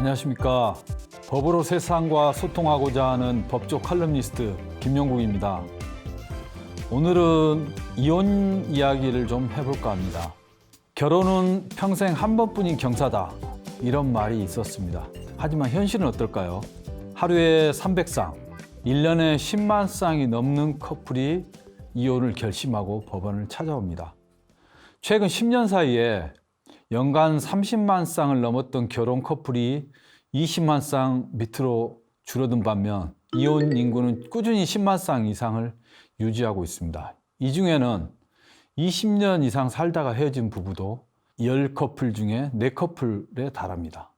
안녕하십니까. 법으로 세상과 소통하고자 하는 법조 칼럼니스트 김영국입니다. 오늘은 이혼 이야기를 좀 해볼까 합니다. 결혼은 평생 한 번뿐인 경사다, 이런 말이 있었습니다. 하지만 현실은 어떨까요? 하루에 300쌍, 1년에 10만 쌍이 넘는 커플이 이혼을 결심하고 법원을 찾아옵니다. 최근 10년 사이에 연간 30만 쌍을 넘었던 결혼 커플이 20만 쌍 밑으로 줄어든 반면 이혼 인구는 꾸준히 10만 쌍 이상을 유지하고 있습니다. 이 중에는 20년 이상 살다가 헤어진 부부도 10커플 중에 4커플에 달합니다.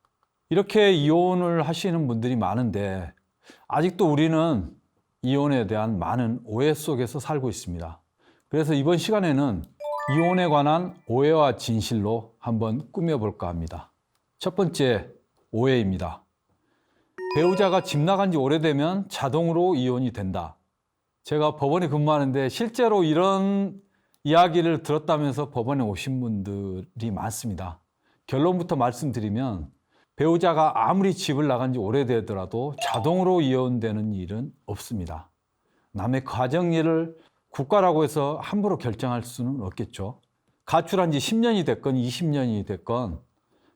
이렇게 이혼을 하시는 분들이 많은데 아직도 우리는 이혼에 대한 많은 오해 속에서 살고 있습니다. 그래서 이번 시간에는 이혼에 관한 오해와 진실로 한번 꾸며볼까 합니다. 첫 번째 오해입니다. 배우자가 집 나간 지 오래되면 자동으로 이혼이 된다. 제가 법원에 근무하는데 실제로 이런 이야기를 들었다면서 법원에 오신 분들이 많습니다. 결론부터 말씀드리면 배우자가 아무리 집을 나간 지 오래되더라도 자동으로 이혼되는 일은 없습니다. 남의 가정일을 국가라고 해서 함부로 결정할 수는 없겠죠. 가출한 지 10년이 됐건 20년이 됐건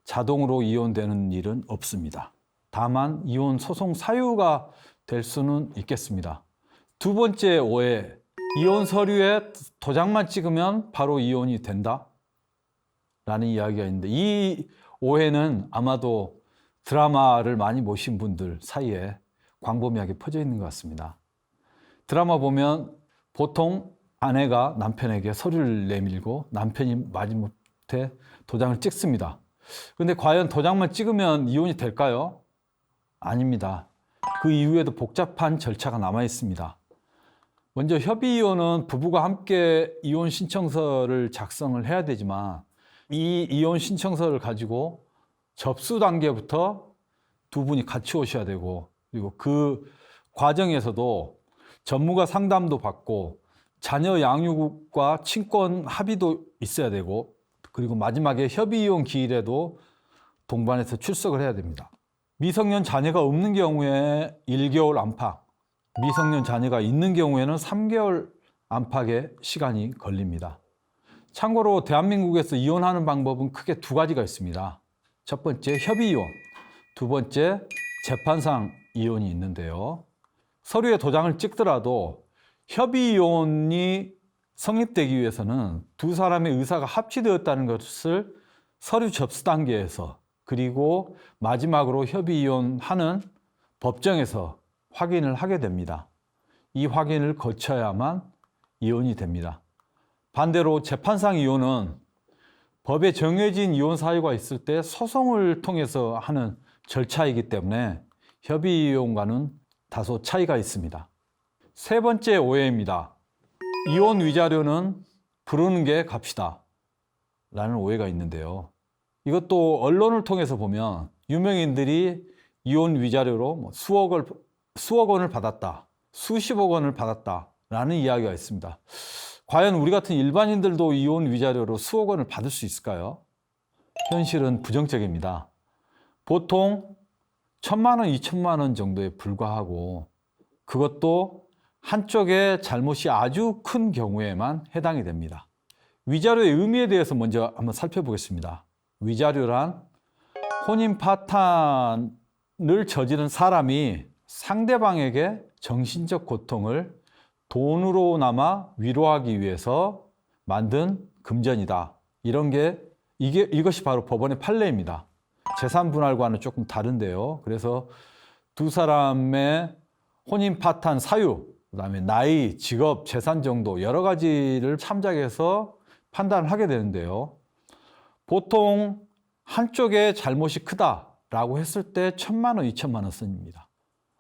자동으로 이혼되는 일은 없습니다. 다만 이혼 소송 사유가 될 수는 있겠습니다. 두 번째 오해, 이혼 서류에 도장만 찍으면 바로 이혼이 된다? 라는 이야기가 있는데 이 오해는 아마도 드라마를 많이 보신 분들 사이에 광범위하게 퍼져 있는 것 같습니다. 드라마 보면 보통 아내가 남편에게 서류를 내밀고 남편이 마지못해 도장을 찍습니다. 그런데 과연 도장만 찍으면 이혼이 될까요? 아닙니다. 그 이후에도 복잡한 절차가 남아 있습니다. 먼저 협의이혼은 부부가 함께 이혼 신청서를 작성을 해야 되지만 이 이혼 신청서를 가지고 접수 단계부터 두 분이 같이 오셔야 되고 그리고 그 과정에서도 전문가 상담도 받고 자녀 양육과 친권 합의도 있어야 되고 그리고 마지막에 협의이혼 기일에도 동반해서 출석을 해야 됩니다. 미성년 자녀가 없는 경우에 1개월 안팎, 미성년 자녀가 있는 경우에는 3개월 안팎의 시간이 걸립니다. 참고로 대한민국에서 이혼하는 방법은 크게 두 가지가 있습니다. 첫 번째 협의이혼, 두 번째 재판상 이혼이 있는데요. 서류에 도장을 찍더라도 협의이혼이 성립되기 위해서는 두 사람의 의사가 합치되었다는 것을 서류 접수 단계에서 그리고 마지막으로 협의이혼하는 법정에서 확인을 하게 됩니다. 이 확인을 거쳐야만 이혼이 됩니다. 반대로 재판상 이혼은 법에 정해진 이혼 사유가 있을 때 소송을 통해서 하는 절차이기 때문에 협의이혼과는 다소 차이가 있습니다. 세 번째 오해입니다. 이혼 위자료는 부르는 게 값이다 라는 오해가 있는데요. 이것도 언론을 통해서 보면 유명인들이 이혼 위자료로 수억 원을 받았다, 수십억 원을 받았다 라는 이야기가 있습니다. 과연 우리 같은 일반인들도 이혼 위자료로 수억 원을 받을 수 있을까요? 현실은 부정적입니다. 보통 1,000만 원, 2,000만 원 정도에 불과하고 그것도 한쪽의 잘못이 아주 큰 경우에만 해당이 됩니다. 위자료의 의미에 대해서 먼저 한번 살펴보겠습니다. 위자료란 혼인 파탄을 저지른 사람이 상대방에게 정신적 고통을 돈으로나마 위로하기 위해서 만든 금전이다. 이것이 바로 법원의 판례입니다. 재산 분할과는 조금 다른데요. 그래서 두 사람의 혼인 파탄 사유, 그다음에 나이, 직업, 재산 정도 여러 가지를 참작해서 판단을 하게 되는데요. 보통 한쪽의 잘못이 크다라고 했을 때 1,000만 원, 2,000만 원 선입니다.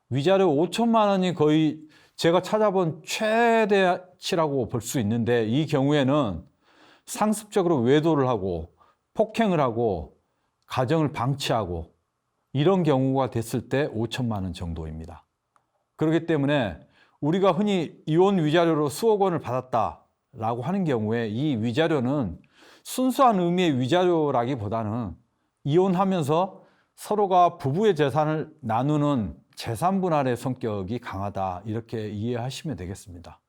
위자료 5천만 원이 거의 제가 찾아본 최대치라고 볼 수 있는데 이 경우에는 상습적으로 외도를 하고 폭행을 하고 가정을 방치하고 이런 경우가 됐을 때 5천만 원 정도입니다. 그렇기 때문에 우리가 흔히 이혼 위자료로 수억 원을 받았다라고 하는 경우에 이 위자료는 순수한 의미의 위자료라기보다는 이혼하면서 서로가 부부의 재산을 나누는 재산 분할의 성격이 강하다, 이렇게 이해하시면 되겠습니다.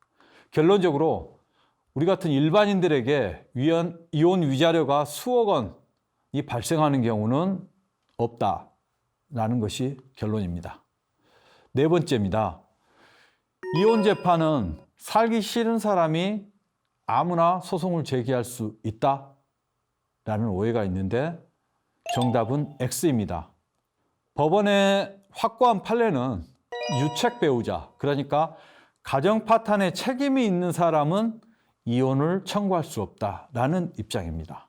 결론적으로 우리 같은 일반인들에게 이혼 위자료가 수억 원이 발생하는 경우는 없다라는 것이 결론입니다. 네 번째입니다. 이혼 재판은 살기 싫은 사람이 아무나 소송을 제기할 수 있다라는 오해가 있는데 정답은 X입니다. 법원의 확고한 판례는 유책 배우자, 그러니까 가정 파탄에 책임이 있는 사람은 이혼을 청구할 수 없다라는 입장입니다.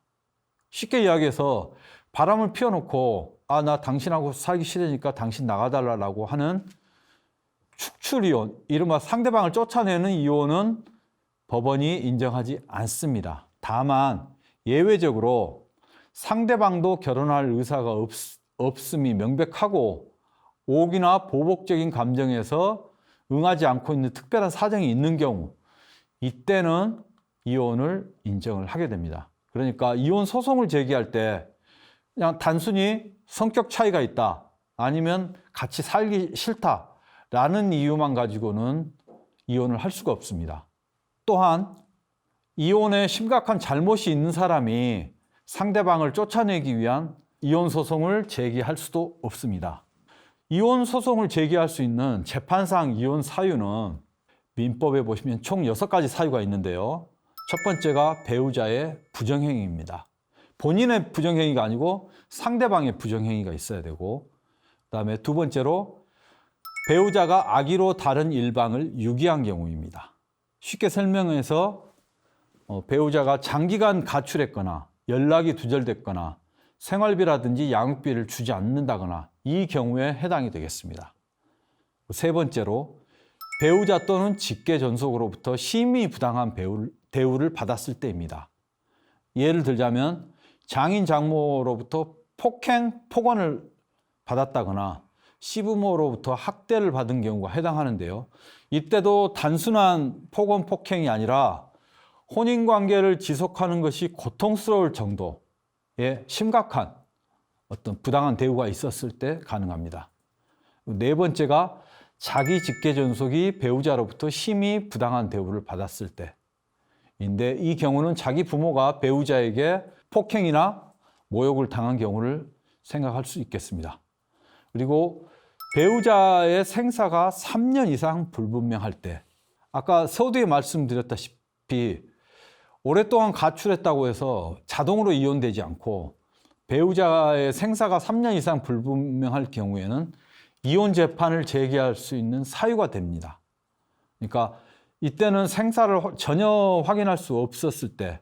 쉽게 이야기해서 바람을 피워놓고 나 당신하고 살기 싫으니까 당신 나가달라고 하는 축출이혼, 이른바 상대방을 쫓아내는 이혼은 법원이 인정하지 않습니다. 다만 예외적으로 상대방도 결혼할 의사가 없음이 명백하고 오기나 보복적인 감정에서 응하지 않고 있는 특별한 사정이 있는 경우, 이때는 이혼을 인정을 하게 됩니다. 그러니까 이혼 소송을 제기할 때 그냥 단순히 성격 차이가 있다, 아니면 같이 살기 싫다라는 이유만 가지고는 이혼을 할 수가 없습니다. 또한 이혼에 심각한 잘못이 있는 사람이 상대방을 쫓아내기 위한 이혼 소송을 제기할 수도 없습니다. 이혼 소송을 제기할 수 있는 재판상 이혼 사유는 민법에 보시면 총 6가지 사유가 있는데요. 첫 번째가 배우자의 부정행위입니다. 본인의 부정행위가 아니고 상대방의 부정행위가 있어야 되고, 그다음에 두 번째로 배우자가 악의로 다른 일방을 유기한 경우입니다. 쉽게 설명해서 배우자가 장기간 가출했거나 연락이 두절됐거나 생활비라든지 양육비를 주지 않는다거나 이 경우에 해당이 되겠습니다. 세 번째로 배우자 또는 직계 전속으로부터 심히 부당한 대우를 받았을 때입니다. 예를 들자면 장인 장모로부터 폭언을 받았다거나 시부모로부터 학대를 받은 경우가 해당하는데요. 이때도 단순한 폭언, 폭행이 아니라 혼인관계를 지속하는 것이 고통스러울 정도의 심각한 어떤 부당한 대우가 있었을 때 가능합니다. 네 번째가 자기 직계 전속이 배우자로부터 심히 부당한 대우를 받았을 때인데, 이 경우는 자기 부모가 배우자에게 폭행이나 모욕을 당한 경우를 생각할 수 있겠습니다. 그리고 배우자의 생사가 3년 이상 불분명할 때, 아까 서두에 말씀드렸다시피 오랫동안 가출했다고 해서 자동으로 이혼되지 않고 배우자의 생사가 3년 이상 불분명할 경우에는 이혼 재판을 제기할 수 있는 사유가 됩니다. 그러니까 이때는 생사를 전혀 확인할 수 없었을 때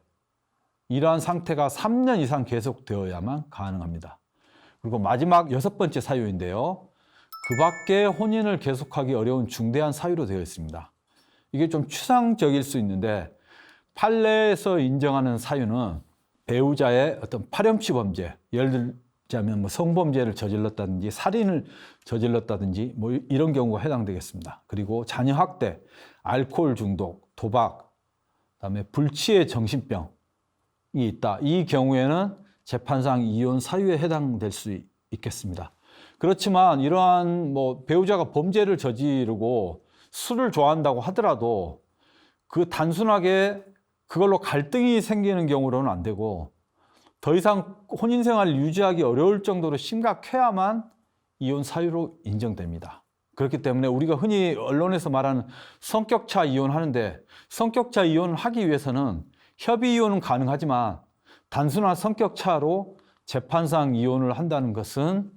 이러한 상태가 3년 이상 계속되어야만 가능합니다. 그리고 마지막 6번째 사유인데요. 그 밖에 혼인을 계속하기 어려운 중대한 사유로 되어 있습니다. 이게 좀 추상적일 수 있는데 판례에서 인정하는 사유는 배우자의 어떤 파렴치 범죄, 예를 들자면 성범죄를 저질렀다든지 살인을 저질렀다든지 이런 경우가 해당되겠습니다. 그리고 자녀 학대, 알코올 중독, 도박, 그다음에 불치의 정신병이 있다. 이 경우에는 재판상 이혼 사유에 해당될 수 있겠습니다. 그렇지만 이러한 배우자가 범죄를 저지르고 술을 좋아한다고 하더라도 그 단순하게 그걸로 갈등이 생기는 경우로는 안 되고 더 이상 혼인 생활을 유지하기 어려울 정도로 심각해야만 이혼 사유로 인정됩니다. 그렇기 때문에 우리가 흔히 언론에서 말하는 성격차 이혼하는데, 성격차 이혼을 하기 위해서는 협의 이혼은 가능하지만 단순한 성격차로 재판상 이혼을 한다는 것은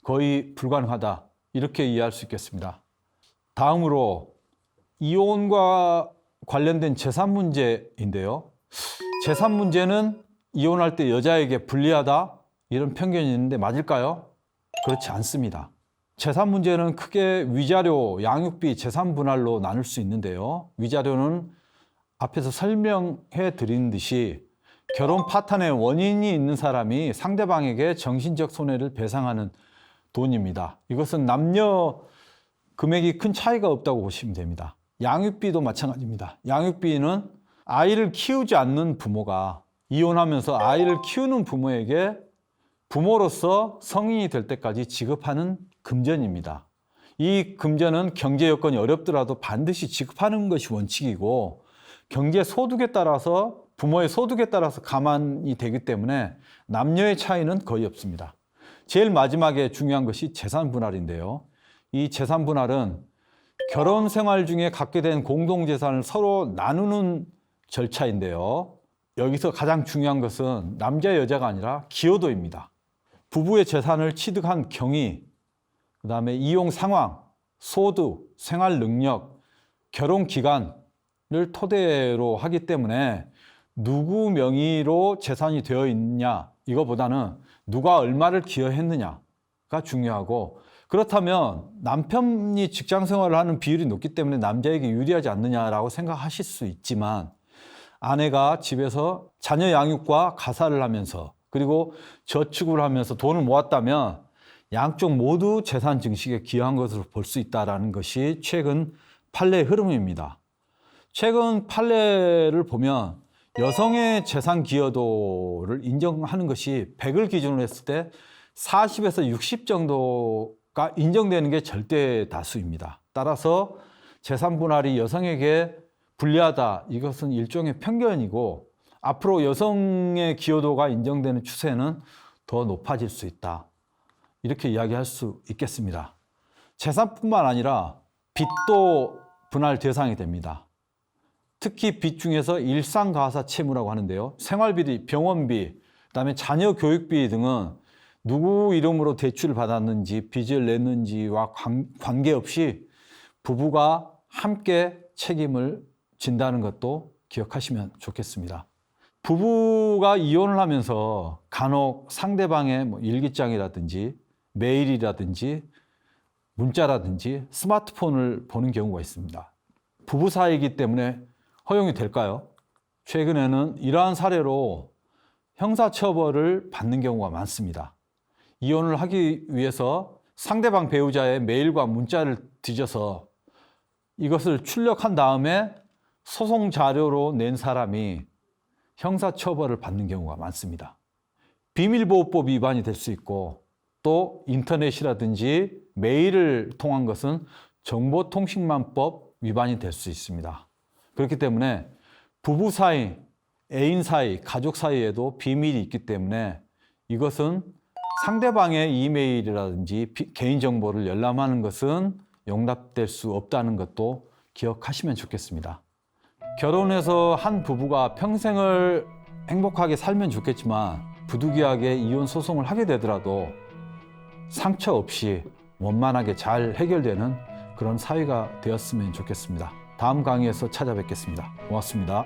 거의 불가능하다, 이렇게 이해할 수 있겠습니다. 다음으로 이혼과 관련된 재산 문제인데요. 재산 문제는 이혼할 때 여자에게 불리하다, 이런 편견이 있는데 맞을까요? 그렇지 않습니다. 재산 문제는 크게 위자료, 양육비, 재산 분할로 나눌 수 있는데요. 위자료는 앞에서 설명해 드린 듯이 결혼 파탄의 원인이 있는 사람이 상대방에게 정신적 손해를 배상하는 돈입니다. 이것은 남녀 금액이 큰 차이가 없다고 보시면 됩니다. 양육비도 마찬가지입니다. 양육비는 아이를 키우지 않는 부모가 이혼하면서 아이를 키우는 부모에게 부모로서 성인이 될 때까지 지급하는 금전입니다. 이 금전은 경제 여건이 어렵더라도 반드시 지급하는 것이 원칙이고 경제 소득에 따라서 부모의 소득에 따라서 감안이 되기 때문에 남녀의 차이는 거의 없습니다. 제일 마지막에 중요한 것이 재산 분할인데요. 이 재산 분할은 결혼 생활 중에 갖게 된 공동재산을 서로 나누는 절차인데요. 여기서 가장 중요한 것은 남자 여자가 아니라 기여도입니다. 부부의 재산을 취득한 경위, 그다음에 이용 상황, 소득, 생활 능력, 결혼 기간을 토대로 하기 때문에 누구 명의로 재산이 되어 있냐 이거보다는 누가 얼마를 기여했느냐가 중요하고, 그렇다면 남편이 직장 생활을 하는 비율이 높기 때문에 남자에게 유리하지 않느냐라고 생각하실 수 있지만, 아내가 집에서 자녀 양육과 가사를 하면서 그리고 저축을 하면서 돈을 모았다면 양쪽 모두 재산 증식에 기여한 것으로 볼 수 있다는 것이 최근 판례의 흐름입니다. 최근 판례를 보면 여성의 재산 기여도를 인정하는 것이 100을 기준으로 했을 때 40에서 60 정도가 인정되는 게 절대 다수입니다. 따라서 재산 분할이 여성에게 불리하다, 이것은 일종의 편견이고 앞으로 여성의 기여도가 인정되는 추세는 더 높아질 수 있다, 이렇게 이야기할 수 있겠습니다. 재산뿐만 아니라 빚도 분할 대상이 됩니다. 특히 빚 중에서 일상가사 채무라고 하는데요. 생활비, 병원비, 그다음에 자녀 교육비 등은 누구 이름으로 대출을 받았는지 빚을 냈는지와 관계없이 부부가 함께 책임을 진다는 것도 기억하시면 좋겠습니다. 부부가 이혼을 하면서 간혹 상대방의 일기장이라든지 메일이라든지 문자라든지 스마트폰을 보는 경우가 있습니다. 부부 사이이기 때문에 허용이 될까요? 최근에는 이러한 사례로 형사처벌을 받는 경우가 많습니다. 이혼을 하기 위해서 상대방 배우자의 메일과 문자를 뒤져서 이것을 출력한 다음에 소송 자료로 낸 사람이 형사처벌을 받는 경우가 많습니다. 비밀보호법 위반이 될 수 있고, 또 인터넷이라든지 메일을 통한 것은 정보통신망법 위반이 될 수 있습니다. 그렇기 때문에 부부 사이, 애인 사이, 가족 사이에도 비밀이 있기 때문에 이것은 상대방의 이메일이라든지 개인정보를 열람하는 것은 용납될 수 없다는 것도 기억하시면 좋겠습니다. 결혼해서 한 부부가 평생을 행복하게 살면 좋겠지만 부득이하게 이혼 소송을 하게 되더라도 상처 없이 원만하게 잘 해결되는 그런 사회가 되었으면 좋겠습니다. 다음 강의에서 찾아뵙겠습니다. 고맙습니다.